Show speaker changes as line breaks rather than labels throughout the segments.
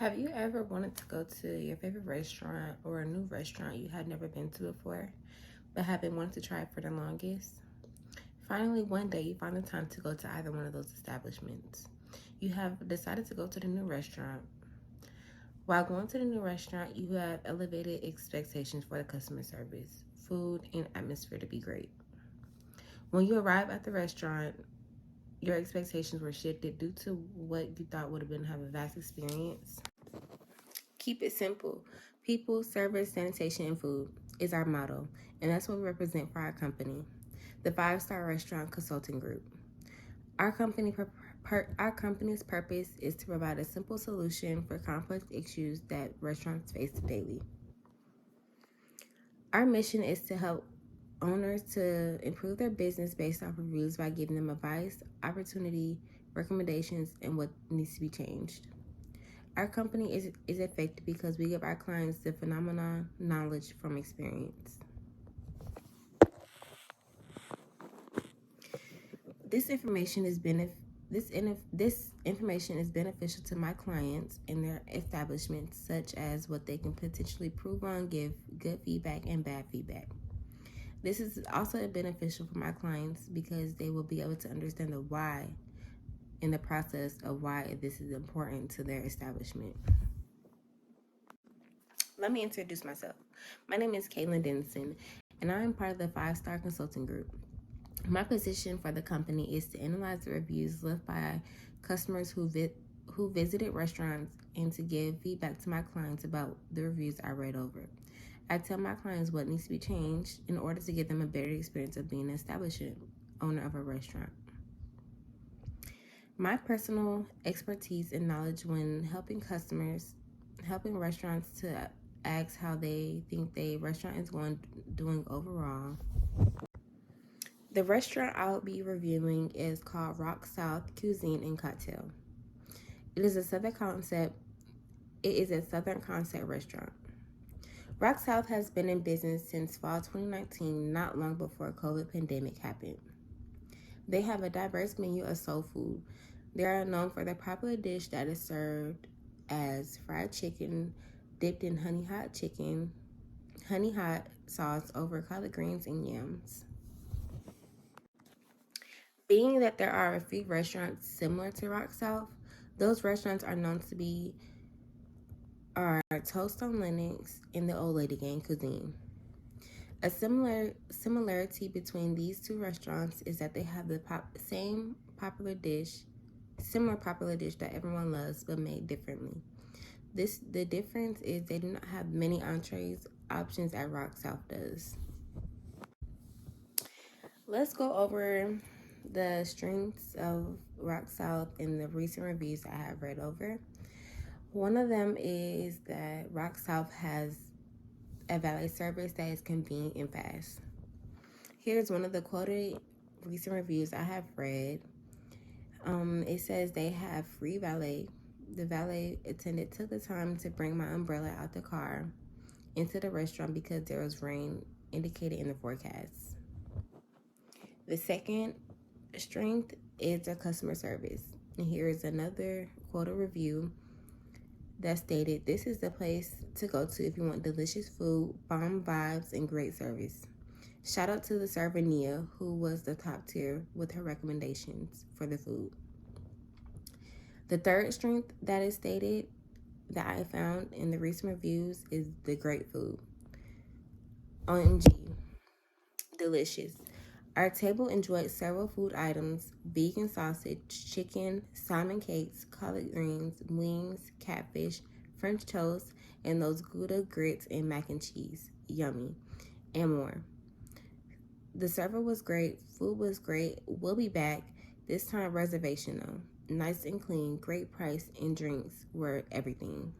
Have you ever wanted to go to your favorite restaurant or a new restaurant you had never been to before, but have been wanting to try it for the longest? Finally, one day you find the time to go to either one of those establishments. You have decided to go to the new restaurant. While going to the new restaurant, you have elevated expectations for the customer service, food, and atmosphere to be great. When you arrive at the restaurant, your expectations were shifted due to what you thought would have been have a vast experience. Keep it simple. People, service, sanitation, and food is our motto, and that's what we represent for our company, the Five-Star Restaurant Consulting Group. Our our company's purpose is to provide a simple solution for complex issues that restaurants face daily. Our mission is to help owners to improve their business based off reviews by giving them advice, opportunity, recommendations, and what needs to be changed. Our company is effective because we give our clients the phenomenal knowledge from experience. This information is this information is beneficial to my clients and their establishments, such as what they can potentially improve on, give good feedback and bad feedback. This is also beneficial for my clients because they will be able to understand the why in the process of why this is important to their establishment. Let me introduce myself. My name is Denson, and I am part of the Five-Star Consulting Group. My position for the company is to analyze the reviews left by customers who visited restaurants and to give feedback to my clients about the reviews I read over. I tell my clients what needs to be changed in order to give them a better experience of being an establishment owner of a restaurant. My personal expertise and knowledge when helping restaurants to ask how they think their restaurant is doing overall. The restaurant I'll be reviewing is called Rock South Cuisine and Cocktail. It is a Southern concept restaurant. Rock South has been in business since fall 2019, not long before COVID pandemic happened. They have a diverse menu of soul food. They are known for their popular dish that is served as fried chicken dipped in honey hot sauce over collard greens and yams. Being that there are a few restaurants similar to Rock South, those restaurants are known to be Toast on Linux and the Old Lady Gang cuisine. A similarity between these two restaurants is that they have the similar popular dish that everyone loves but made differently. The difference is they do not have many entrees options as Rock South does. Let's go over the strengths of Rock South in the recent reviews I have read over. One of them is that Rock South has a valet service that is convenient and fast. Here's one of the quoted recent reviews I have read. It says they have free valet. The valet attendant took the time to bring my umbrella out the car into the restaurant because there was rain indicated in the forecast. The second strength is their customer service. And here is another quoted review that stated, "This is the place to go to if you want delicious food, bomb vibes, and great service." Shout out to the server Nia, who was the top tier with her recommendations for the food. The third strength that is stated that I found in the recent reviews is the great food. OMG, delicious. Our table enjoyed several food items: vegan sausage, chicken, salmon cakes, collard greens, wings, catfish, French toast, and those Gouda grits and mac and cheese. Yummy. And more. The server was great. Food was great. We'll be back. This time reservation though. Nice and clean. Great price and drinks were everything.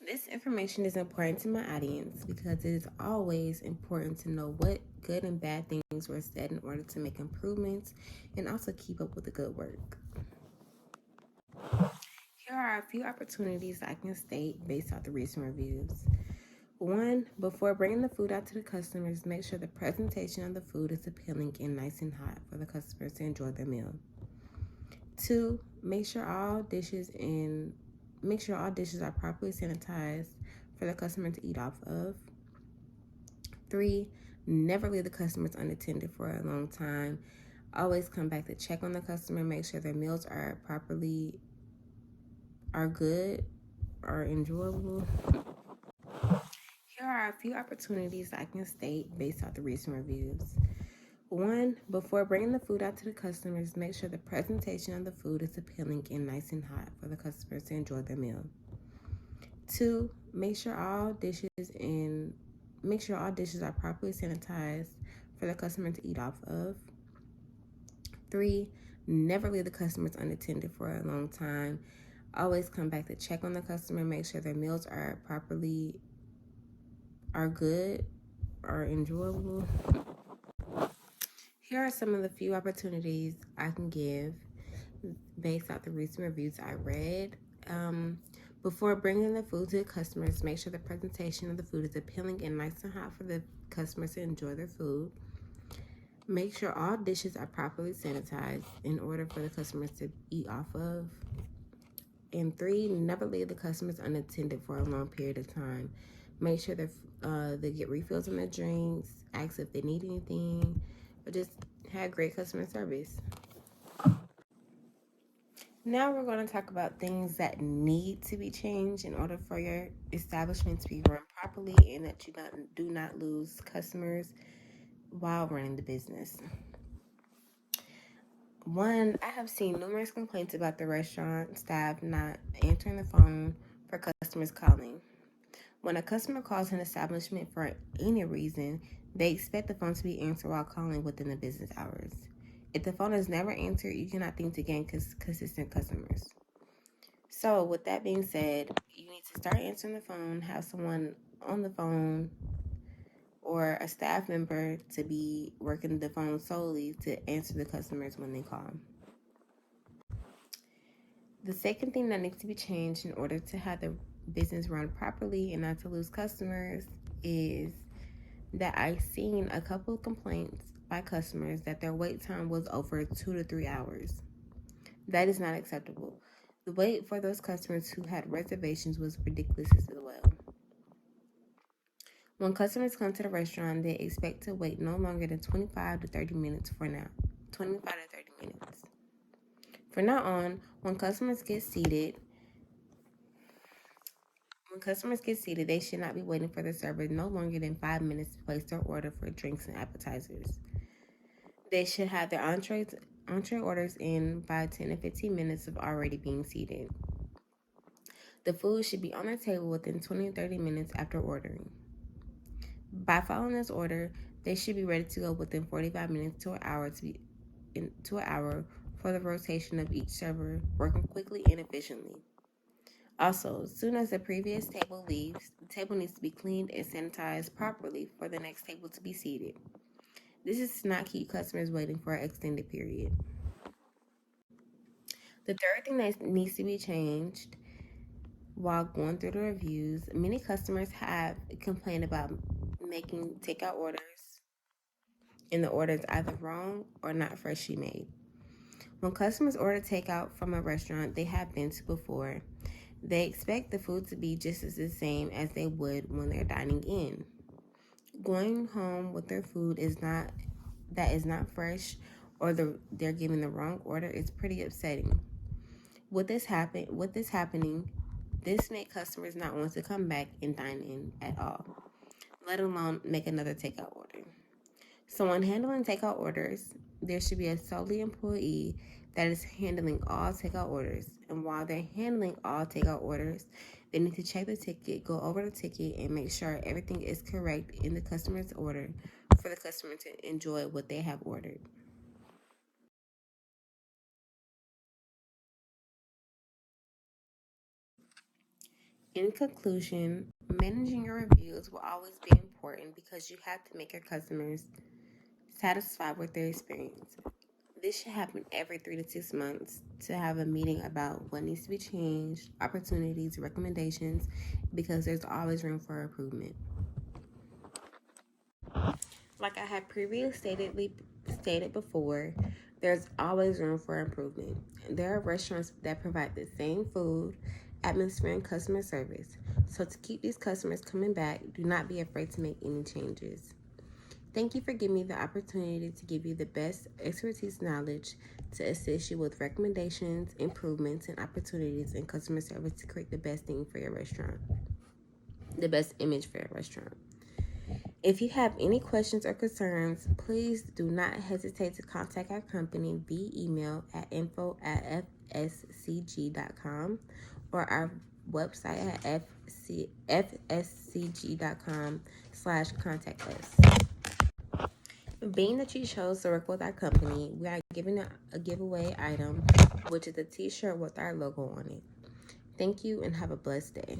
This information is important to my audience because it is always important to know what good and bad things were said in order to make improvements and also keep up with the good work. Here are a few opportunities I can state based off the recent reviews. 1, before bringing the food out to the customers, make sure the presentation of the food is appealing and nice and hot for the customers to enjoy their meal. 2, make sure all dishes are properly sanitized for the customer to eat off of. 3, never leave the customers unattended for a long time. Always come back to check on the customer, make sure their meals are good, are enjoyable. Here are a few opportunities I can state based off the recent reviews. 1, before bringing the food out to the customers, make sure the presentation of the food is appealing and nice and hot for the customers to enjoy their meal. 2, make sure all dishes are properly sanitized for the customer to eat off of. 3, never leave the customers unattended for a long time. Always come back to check on the customer, make sure their meals are good, are enjoyable. Here are some of the few opportunities I can give based off the recent reviews I read. Before bringing the food to the customers, make sure the presentation of the food is appealing and nice and hot for the customers to enjoy their food. Make sure all dishes are properly sanitized in order for the customers to eat off of. And 3, never leave the customers unattended for a long period of time. Make sure they get refills on their drinks, ask if they need anything, or just have great customer service. Now we're going to talk about things that need to be changed in order for your establishment to be run properly and that you do not lose customers while running the business. 1, I have seen numerous complaints about the restaurant staff not answering the phone for customers calling. When a customer calls an establishment for any reason, they expect the phone to be answered while calling within the business hours. If the phone is never answered, you cannot think to gain consistent customers. So, with that being said, you need to start answering the phone, have someone on the phone or a staff member to be working the phone solely to answer the customers when they call. The second thing that needs to be changed in order to have the business run properly and not to lose customers is that I've seen a couple of complaints by customers that their wait time was over 2 to 3 hours. That is not acceptable. The wait for those customers who had reservations was ridiculous as well. When customers come to the restaurant, they expect to wait no longer than 25 to 30 minutes for now. 25 to 30 minutes. From now on, when customers get seated, they should not be waiting for the server no longer than 5 minutes to place their order for drinks and appetizers. They should have their entree orders in by 10 to 15 minutes of already being seated. The food should be on their table within 20 to 30 minutes after ordering. By following this order, they should be ready to go within 45 minutes to an hour for the rotation of each server, working quickly and efficiently. Also, as soon as the previous table leaves, the table needs to be cleaned and sanitized properly for the next table to be seated. This is to not keep customers waiting for an extended period. The third thing that needs to be changed while going through the reviews, many customers have complained about making takeout orders and the order is either wrong or not freshly made. When customers order takeout from a restaurant they have been to before, they expect the food to be just as the same as they would when they're dining in. Going home with their food is not fresh or they're giving the wrong order is pretty upsetting. With this happening, this makes customers not want to come back and dine in at all, let alone make another takeout order. So when handling takeout orders, there should be a solely employee that is handling all takeout orders. And while they're handling all takeout orders, they need to check the ticket, go over the ticket, and make sure everything is correct in the customer's order for the customer to enjoy what they have ordered. In conclusion, managing your reviews will always be important because you have to make your customers satisfied with their experience. This should happen every 3 to 6 months to have a meeting about what needs to be changed, opportunities, recommendations, because there's always room for improvement. Like I had previously stated before, There's always room for improvement. There are restaurants that provide the same food, atmosphere, and customer service. So, to keep these customers coming back, do not be afraid to make any changes. Thank you for giving me the opportunity to give you the best expertise knowledge to assist you with recommendations, improvements, and opportunities in customer service to create the best thing for your restaurant, the best image for your restaurant. If you have any questions or concerns, please do not hesitate to contact our company via email at info@fscg.com or our website at fscg.com/contact us. Being that you chose to work with our company, we are giving a giveaway item, which is a t-shirt with our logo on it. Thank you and have a blessed day.